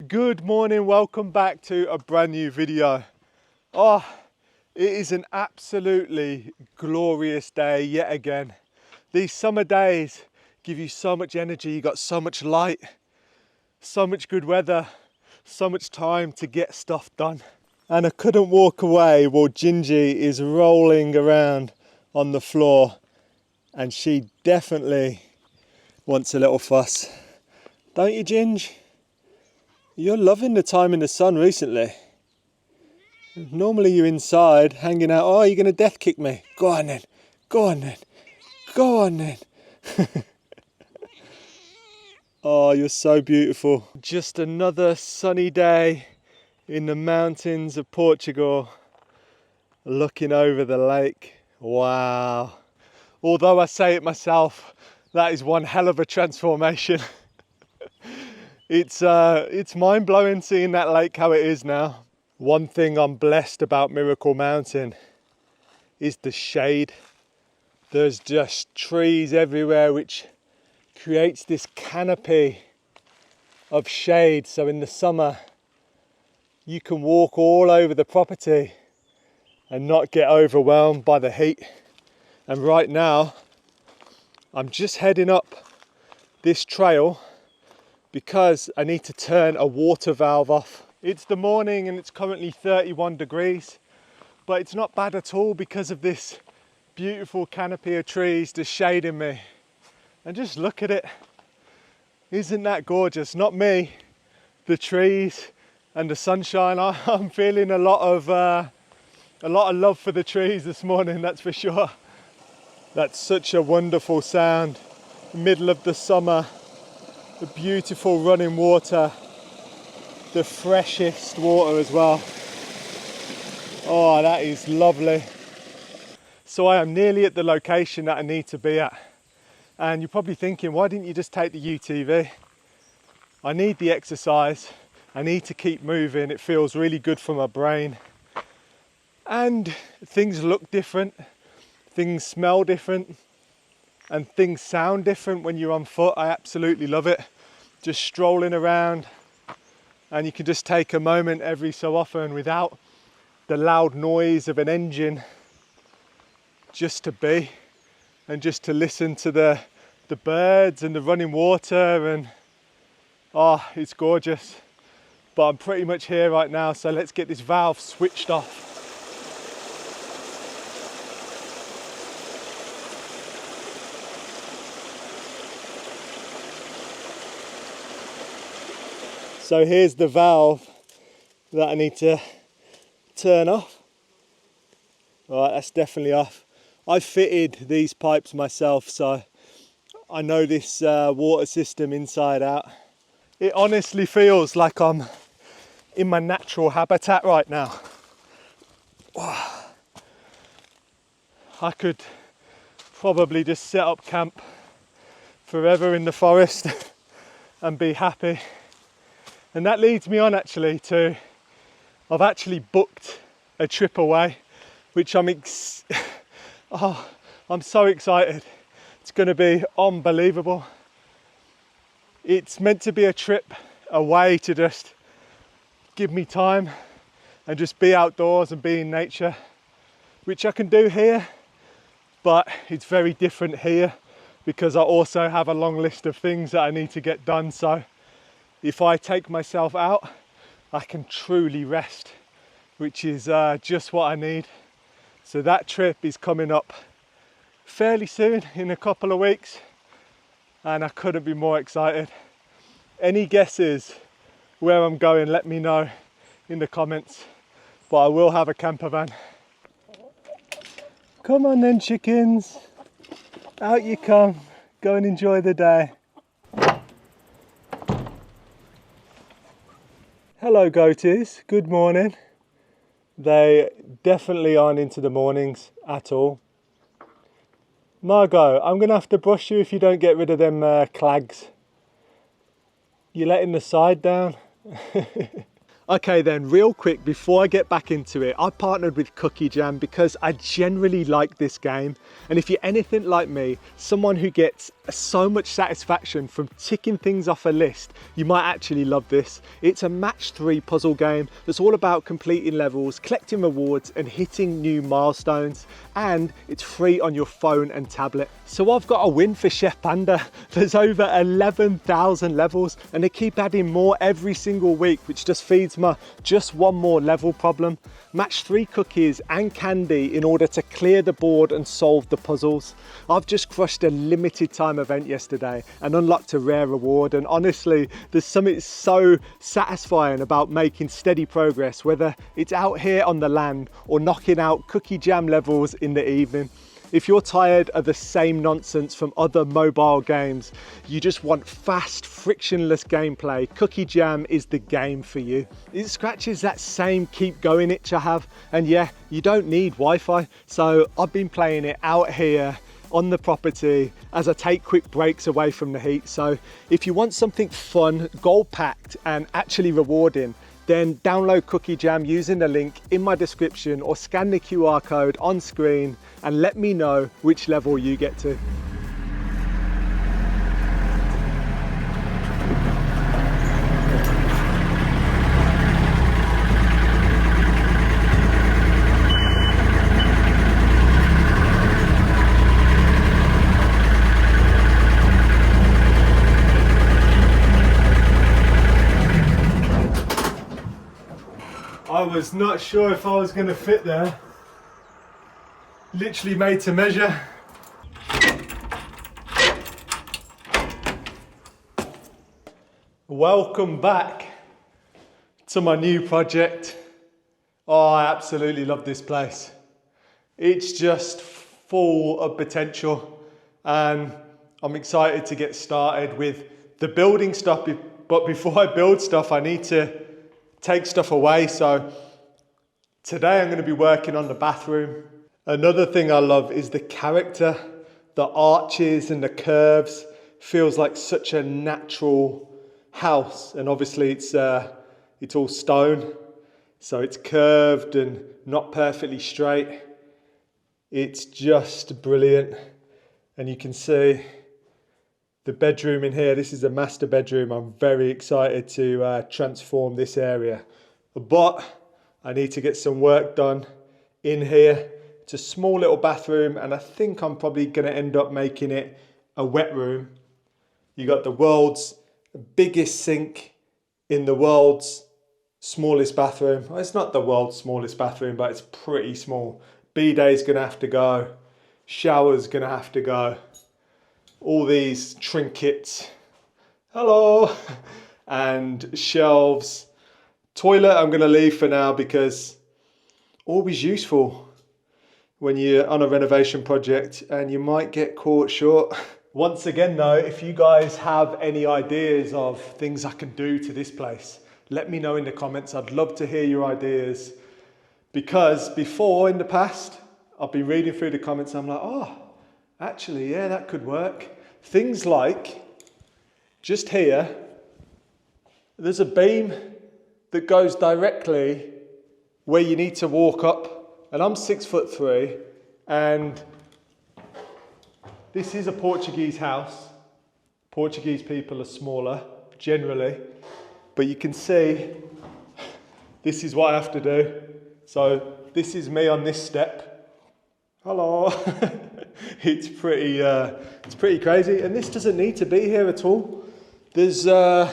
Good morning, welcome back to a brand new video. Oh, it is an absolutely glorious day yet again. These summer days give you so much energy, you got so much light, so much good weather, so much time to get stuff done. And I couldn't walk away while Ginjey is rolling around on the floor, and she definitely wants a little fuss. Don't you, Ginj? You're loving the time in the sun recently. Normally you're inside hanging out. Oh, you're going to death kick me. Go on then. Go on then. Go on then. Oh, you're so beautiful. Just another sunny day in the mountains of Portugal, looking over the lake. Wow. Although I say it myself, that is one hell of a transformation. It's mind-blowing seeing that lake how it is now. One thing I'm blessed about Miracle Mountain is the shade. There's just trees everywhere which creates this canopy of shade. So in the summer you can walk all over the property and not get overwhelmed by the heat. And right now I'm just heading up this trail because I need to turn a water valve off. It's the morning and it's currently 31 degrees, but it's not bad at all because of this beautiful canopy of trees just shading me. And just look at it. Isn't that gorgeous? Not me, the trees and the sunshine. I'm feeling a lot of love for the trees this morning, that's for sure. That's such a wonderful sound. Middle of the summer. The beautiful running water, the freshest water as well. Oh, that is lovely. So I am nearly at the location that I need to be at. And you're probably thinking, why didn't you just take the UTV? I need the exercise. I need to keep moving. It feels really good for my brain. And things look different. Things smell different. And things sound different when you're on foot. I absolutely love it. Just strolling around, and you can just take a moment every so often without the loud noise of an engine, just to be and just to listen to the birds and the running water. And oh, it's gorgeous. But I'm pretty much here right now, so let's get this valve switched off. So here's the valve that I need to turn off. All right, that's definitely off. I fitted these pipes myself, so I know this water system inside out. It honestly feels like I'm in my natural habitat right now. I could probably just set up camp forever in the forest and be happy. And that leads me on actually to, I've actually booked a trip away, which I'm so excited. It's going to be unbelievable. It's meant to be a trip away to just give me time and just be outdoors and be in nature, which I can do here, but it's very different here because I also have a long list of things that I need to get done. So if I take myself out, I can truly rest, which is just what I need. So that trip is coming up fairly soon, in a couple of weeks, and I couldn't be more excited. Any guesses where I'm going, let me know in the comments, but I will have a camper van. Come on then, chickens, out you come, go and enjoy the day. Hello goaties, good morning. They definitely aren't into the mornings at all. Margot, I'm gonna have to brush you if you don't get rid of them clags. You're letting the side down. Okay then, real quick before I get back into it, I partnered with Cookie Jam because I generally like this game. And if you're anything like me, someone who gets so much satisfaction from ticking things off a list, you might actually love this. It's a match 3 puzzle game that's all about completing levels, collecting rewards and hitting new milestones. And it's free on your phone and tablet. So I've got a win for Chef Panda. There's over 11,000 levels and they keep adding more every single week, which just feeds my just one more level problem. Match 3 cookies and candy in order to clear the board and solve the puzzles. I've just crushed a limited time event yesterday and unlocked a rare reward, and honestly there's something so satisfying about making steady progress, whether it's out here on the land or knocking out Cookie Jam levels in the evening. If you're tired of the same nonsense from other mobile games, you just want fast, frictionless gameplay, Cookie Jam is the game for you. It scratches that same keep going itch I have, and yeah, you don't need Wi-Fi, so I've been playing it out here on the property as I take quick breaks away from the heat. So if you want something fun, goal-packed and actually rewarding, then download Cookie Jam using the link in my description or scan the QR code on screen and let me know which level you get to. I was not sure if I was going to fit there. Literally made to measure. Welcome back to my new project. Oh, I absolutely love this place. It's just full of potential and I'm excited to get started with the building stuff. But before I build stuff, I need to take stuff away. So today I'm going to be working on the bathroom. Another thing I love is the character, the arches and the curves. Feels like such a natural house, and obviously it's all stone, so it's curved and not perfectly straight. It's just brilliant. And you can see the bedroom in here. This is a master bedroom. I'm very excited to transform this area, but I need to get some work done in here. It's a small little bathroom and I think I'm probably going to end up making it a wet room. You got the world's biggest sink in the world's smallest bathroom. Well, it's not the world's smallest bathroom, but it's pretty small. Bidet's going to have to go. Shower's going to have to go. All these trinkets, hello, and shelves. Toilet I'm going to leave for now because always useful when you're on a renovation project and you might get caught short. Once again though, if you guys have any ideas of things I can do to this place, let me know in the comments. I'd love to hear your ideas, because before in the past I've been reading through the comments and I'm like, oh, actually, yeah, that could work. Things like, just here, there's a beam that goes directly where you need to walk up, and I'm 6'3", and this is a Portuguese house. Portuguese people are smaller, generally, but you can see this is what I have to do. So this is me on this step. Hello. It's pretty crazy, and this doesn't need to be here at all. There's a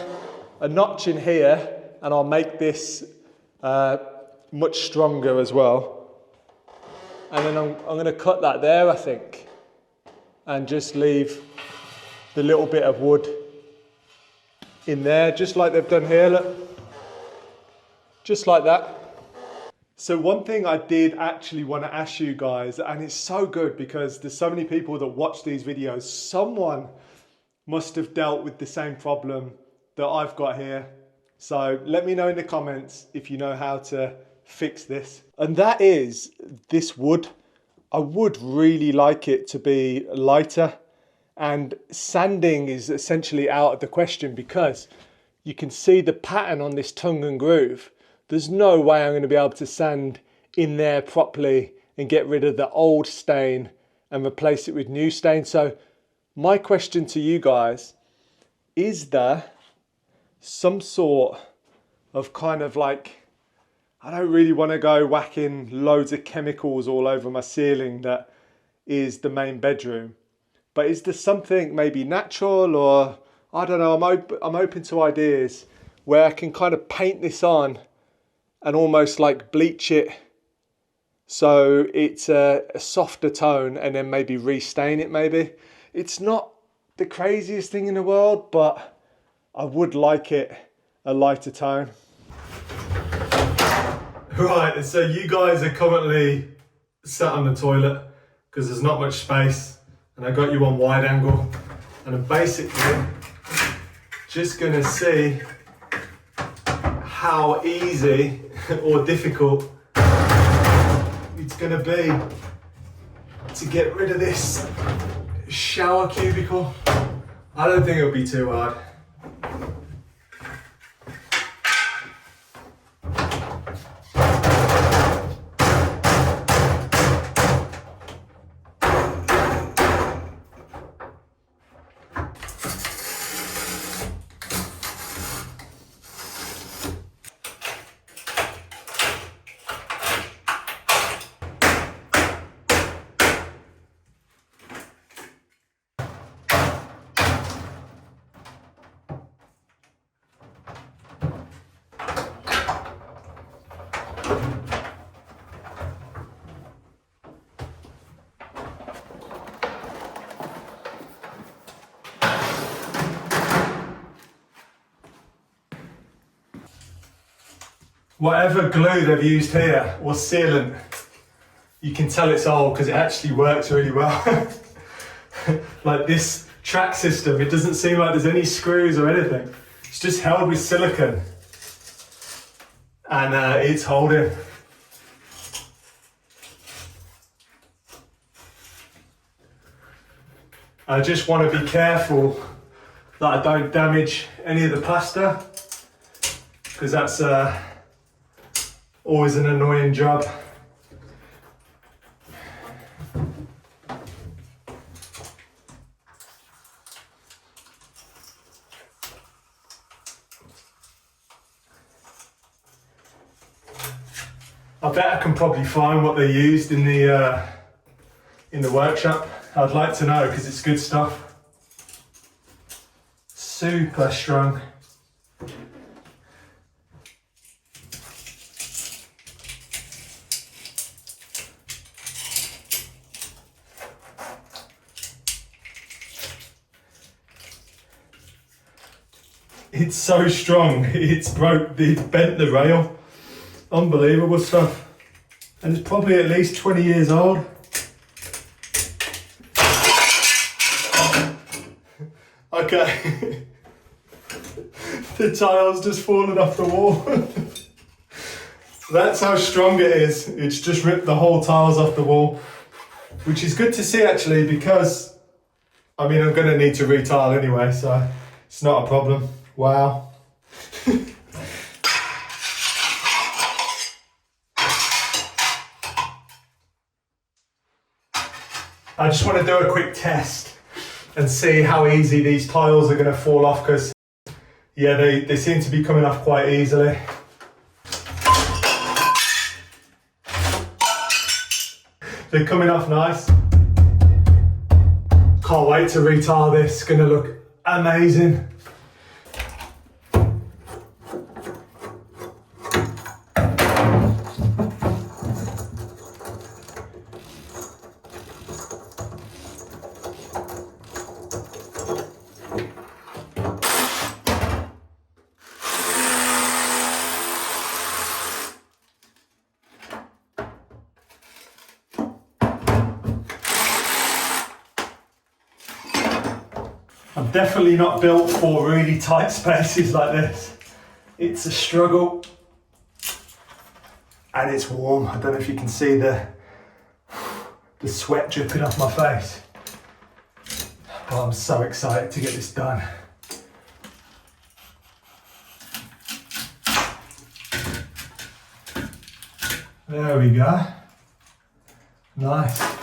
notch in here, and I'll make this much stronger as well. And then I'm going to cut that there, I think, and just leave the little bit of wood in there, just like they've done here. Look, just like that. So one thing I did actually want to ask you guys, and it's so good because there's so many people that watch these videos, someone must have dealt with the same problem that I've got here. So let me know in the comments if you know how to fix this. And that is this wood. I would really like it to be lighter, and sanding is essentially out of the question because you can see the pattern on this tongue and groove. there's no way I'm going to be able to sand in there properly and get rid of the old stain and replace it with new stain. So my question to you guys, is there some sort of kind of like, I don't really want to go whacking loads of chemicals all over my ceiling that is the main bedroom, but is there something maybe natural, or I don't know, I'm open to ideas where I can kind of paint this on and almost like bleach it so it's a softer tone, and then maybe restain it maybe. It's not the craziest thing in the world, but I would like it a lighter tone. Right, so you guys are currently sat on the toilet because there's not much space, and I got you on wide angle, and I'm basically just gonna see how easy or difficult it's gonna be to get rid of this shower cubicle. I don't think it'll be too hard. Whatever glue they've used here, or sealant, you can tell it's old because it actually works really well. Like this track system, it doesn't seem like there's any screws or anything. It's just held with silicone, and it's holding. I just want to be careful that I don't damage any of the plaster, because that's always an annoying job. I bet I can probably find what they used in the workshop. I'd like to know, because it's good stuff. Super strong. It's so strong, it's bent the rail. Unbelievable stuff. And it's probably at least 20 years old. Okay. The tile's just fallen off the wall. That's how strong it is. It's just ripped the whole tiles off the wall. Which is good to see actually, because I mean, I'm going to need to retile anyway, so it's not a problem. Wow. I just want to do a quick test and see how easy these tiles are going to fall off, because yeah, they seem to be coming off quite easily. They're coming off nice. Can't wait to retile this, it's going to look amazing. I'm definitely not built for really tight spaces like this. It's a struggle. And it's warm. I don't know if you can see the sweat dripping off my face. Oh, I'm so excited to get this done. There we go. Nice.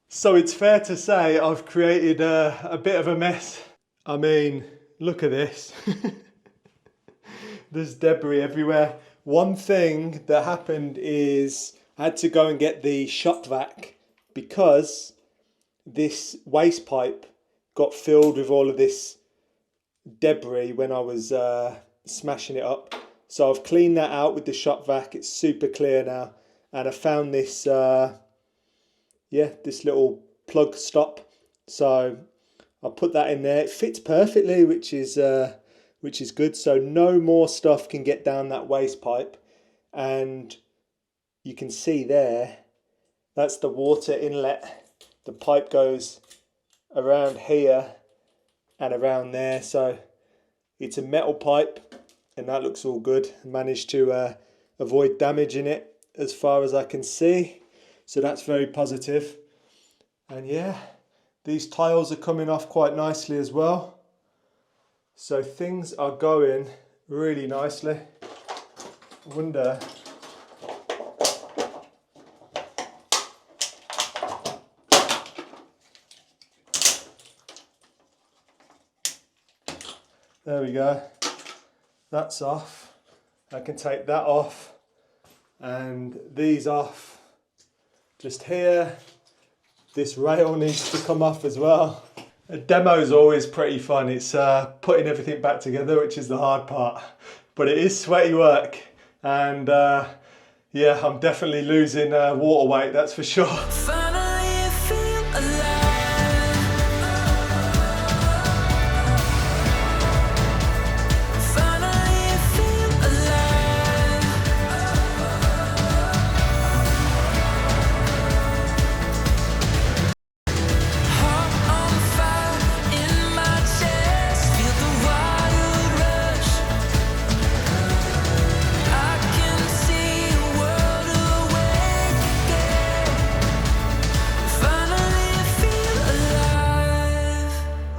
So it's fair to say I've created a bit of a mess. I mean, look at this. There's debris everywhere. One thing that happened is I had to go and get the shop vac because this waste pipe got filled with all of this debris when I was smashing it up. So I've cleaned that out with the shop vac. It's super clear now. And I found this this little plug stop, so I'll put that in there. It fits perfectly, which is good, so no more stuff can get down that waste pipe. And you can see there, that's the water inlet. The pipe goes around here and around there, so it's a metal pipe, and that looks all good. Managed to avoid damaging it as far as I can see. So that's very positive. And yeah, these tiles are coming off quite nicely as well. So things are going really nicely. I wonder. There we go. That's off. I can take that off. And these off. Just here, this rail needs to come off as well. A demo is always pretty fun. It's putting everything back together, which is the hard part. But it is sweaty work. And yeah, I'm definitely losing water weight, that's for sure.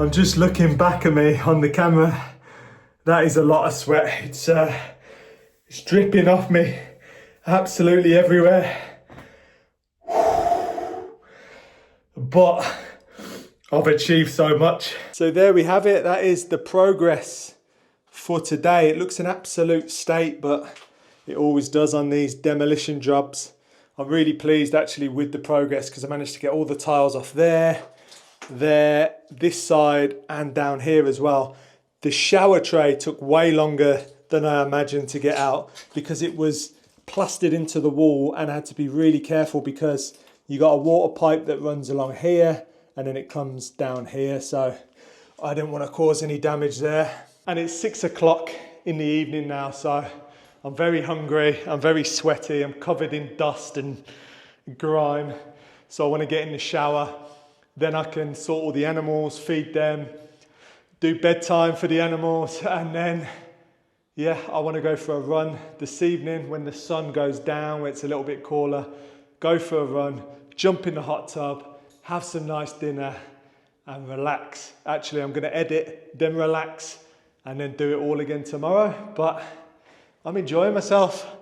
I'm just looking back at me on the camera. That is a lot of sweat. It's dripping off me absolutely everywhere. But I've achieved so much. So there we have it. That is the progress for today. It looks an absolute state, but it always does on these demolition jobs. I'm really pleased actually with the progress because I managed to get all the tiles off there, this side, and down here as well. The shower tray took way longer than I imagined to get out because it was plastered into the wall, and I had to be really careful because you got a water pipe that runs along here and then it comes down here, so I didn't want to cause any damage there. And it's 6 o'clock in the evening now, so I'm very hungry, I'm very sweaty, I'm covered in dust and grime. So I want to get in the shower. Then I can sort all the animals, feed them, do bedtime for the animals, and then, yeah, I want to go for a run this evening when the sun goes down, where it's a little bit cooler. Go for a run, jump in the hot tub, have some nice dinner, and relax. Actually, I'm going to edit, then relax, and then do it all again tomorrow. But I'm enjoying myself.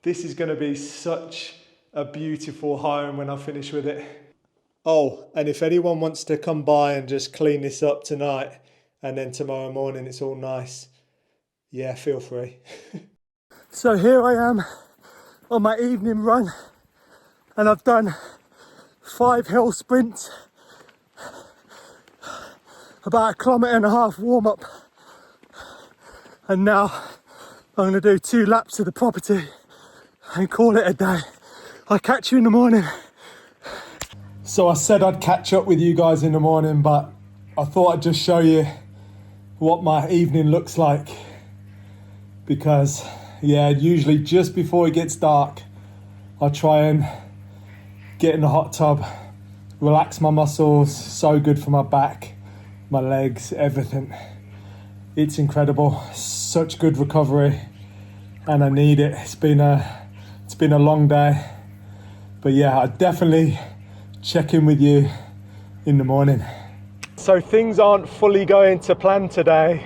This is going to be such a beautiful home when I finish with it. Oh, and if anyone wants to come by and just clean this up tonight, and then tomorrow morning it's all nice, yeah, feel free. So here I am on my evening run, and I've done 5 hill sprints, about 1.5 kilometers warm up, and now I'm going to do 2 laps of the property and call it a day. I'll catch you in the morning. So I said I'd catch up with you guys in the morning, but I thought I'd just show you what my evening looks like, because yeah, usually just before it gets dark I try and get in the hot tub, relax my muscles. So good for my back, my legs, everything. It's incredible, such good recovery, and I need it. It's been a long day, but yeah, I definitely check in with you in the morning. So things aren't fully going to plan today.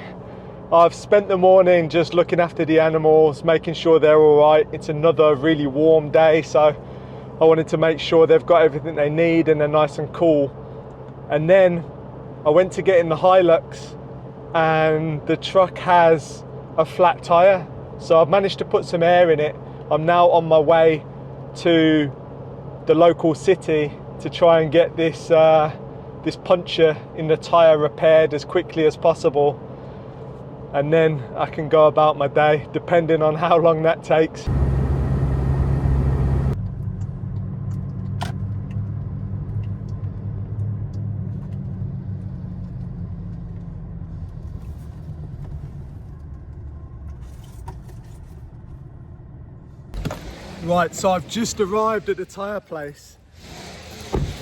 I've spent the morning just looking after the animals, making sure they're all right. It's another really warm day, so I wanted to make sure they've got everything they need and they're nice and cool. And then I went to get in the Hilux, and the truck has a flat tire, so I've managed to put some air in it. I'm now on my way to the local city to try and get this this puncture in the tire repaired as quickly as possible, and then I can go about my day, depending on how long that takes. Right, so I've just arrived at the tyre place.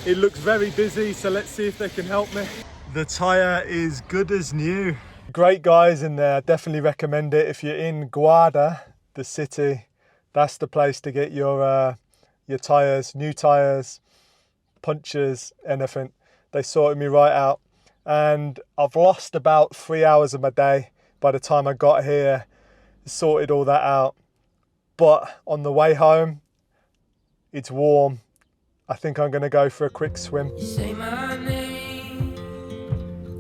It looks very busy, so let's see if they can help me. The tyre is good as new. Great guys in there, definitely recommend it. If you're in Guarda, the city, that's the place to get your tyres, new tyres, punctures, anything. They sorted me right out. And I've lost about 3 hours of my day by the time I got here, sorted all that out. But on the way home, it's warm. I think I'm going to go for a quick swim. You say my name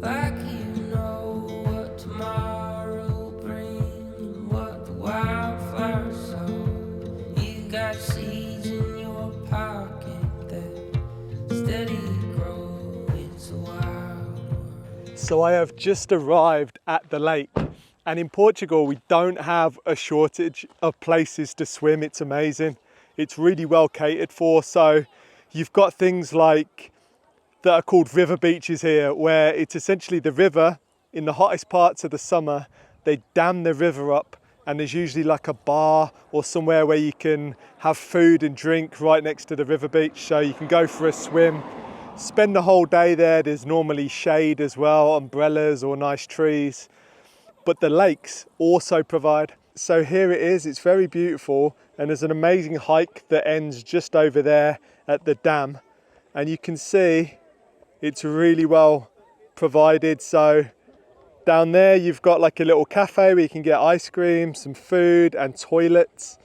like you know what tomorrow brings, what the wildflowers sow. You got seeds in your pocket that steady grow. It's a wild world. So I have just arrived at the lake, and in Portugal we don't have a shortage of places to swim. It's amazing. It's really well catered for. So you've got things like that are called river beaches here, where it's essentially the river in the hottest parts of the summer. They dam the river up, and there's usually like a bar or somewhere where you can have food and drink right next to the river beach. So you can go for a swim, spend the whole day there. There's normally shade as well, umbrellas or nice trees. But the lakes also provide. So here it is, it's very beautiful, and there's an amazing hike that ends just over there at the dam, and you can see it's really well provided. So down there you've got like a little cafe where you can get ice cream, some food and toilets,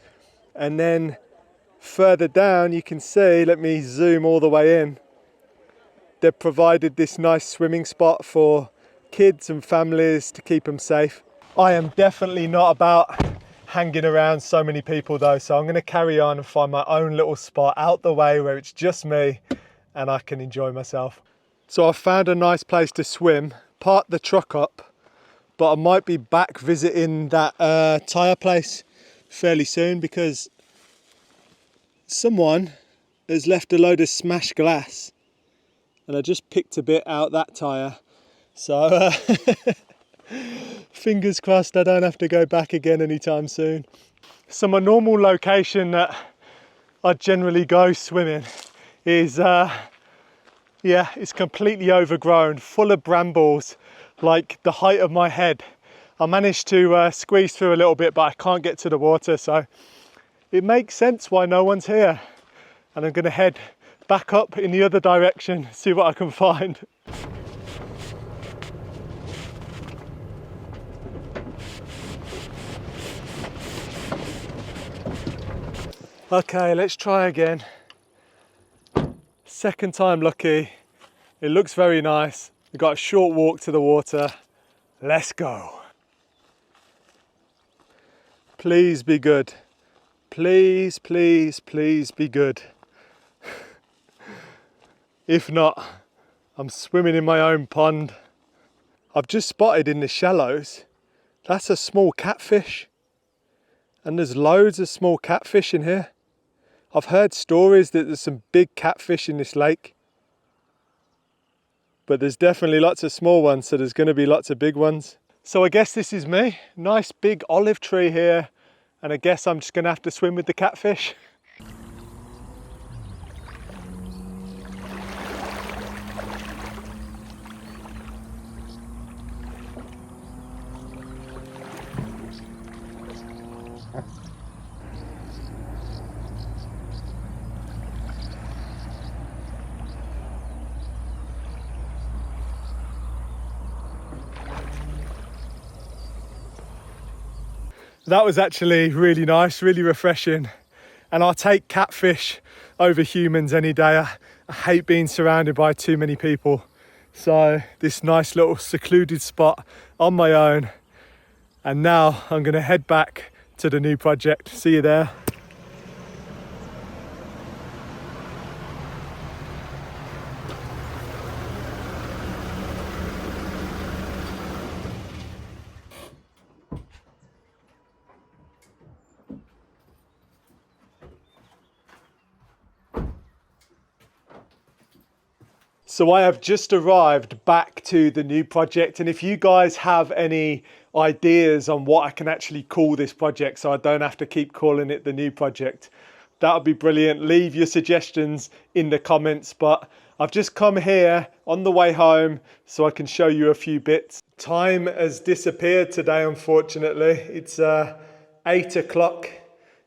and then further down you can see, let me zoom all the way in, they've provided this nice swimming spot for kids and families to keep them safe. I am definitely not about hanging around so many people though, so I'm going to carry on and find my own little spot out the way where it's just me and I can enjoy myself. So I've found a nice place to swim, parked the truck up, but I might be back visiting that tyre place fairly soon, because someone has left a load of smashed glass and I just picked a bit out that tyre. So fingers crossed I don't have to go back again anytime soon. So my normal location that I generally go swimming is, yeah, it's completely overgrown, full of brambles, like the height of my head. I managed to squeeze through a little bit, but I can't get to the water, so it makes sense why no one's here. And I'm gonna head back up in the other direction, see what I can find. Okay, let's try again. Second time lucky. It looks very nice. We've got a short walk to the water. Let's go. Please be good. Please, please, please be good. If not, I'm swimming in my own pond. I've just spotted in the shallows, that's a small catfish. And there's loads of small catfish in here. I've heard stories that there's some big catfish in this lake. But there's definitely lots of small ones, so there's going to be lots of big ones. So I guess this is me. Nice big olive tree here. And I guess I'm just going to have to swim with the catfish. That was actually really nice, really refreshing. And I'll take catfish over humans any day. I hate being surrounded by too many people. So this nice little secluded spot on my own. And now I'm gonna head back to the new project. See you there. So I have just arrived back to the new project, and if you guys have any ideas on what I can actually call this project so I don't have to keep calling it the new project, that would be brilliant. Leave your suggestions in the comments, but I've just come here on the way home so I can show you a few bits. Time has disappeared today, unfortunately. It's 8 o'clock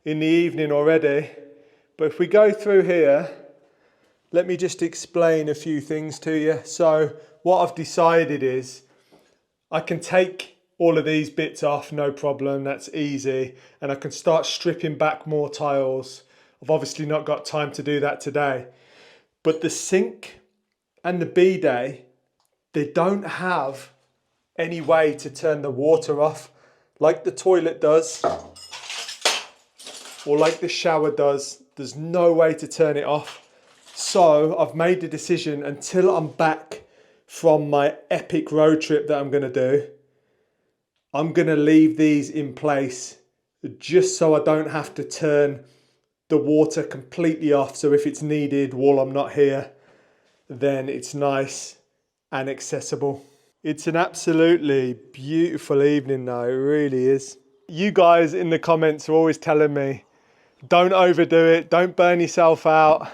in the evening already, but if we go through here, let me just explain a few things to you. So what I've decided is I can take all of these bits off, no problem, that's easy. And I can start stripping back more tiles. I've obviously not got time to do that today. But the sink and the bidet, they don't have any way to turn the water off like the toilet does or like the shower does. There's no way to turn it off. So I've made the decision until I'm back from my epic road trip that I'm going to do, I'm going to leave these in place just so I don't have to turn the water completely off. So if it's needed while I'm not here, then it's nice and accessible. It's an absolutely beautiful evening though, it really is. You guys in the comments are always telling me, don't overdo it, don't burn yourself out.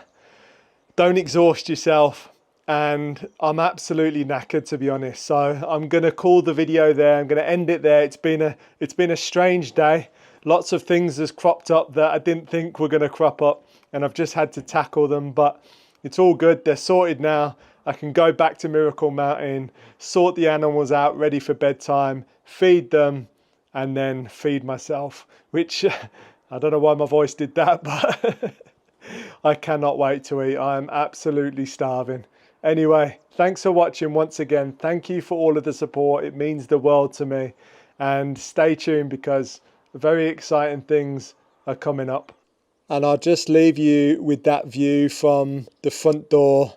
Don't exhaust yourself, and I'm absolutely knackered, to be honest. So I'm going to call the video there. I'm going to end it there. It's been a strange day. Lots of things has cropped up that I didn't think were going to crop up, and I've just had to tackle them. But it's all good. They're sorted now. I can go back to Miracle Mountain, sort the animals out, ready for bedtime, feed them, and then feed myself. Which I don't know why my voice did that, but. I cannot wait to eat. I am absolutely starving. Anyway, thanks for watching once again. Thank you for all of the support. It means the world to me. And stay tuned because very exciting things are coming up. And I'll just leave you with that view from the front door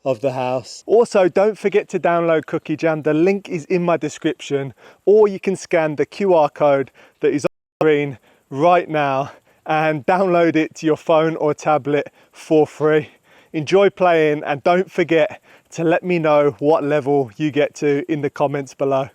of the house. Also, don't forget to download Cookie Jam. The link is in my description, or you can scan the QR code that is on the screen right now and download it to your phone or tablet for free. Enjoy playing, and don't forget to let me know what level you get to in the comments below.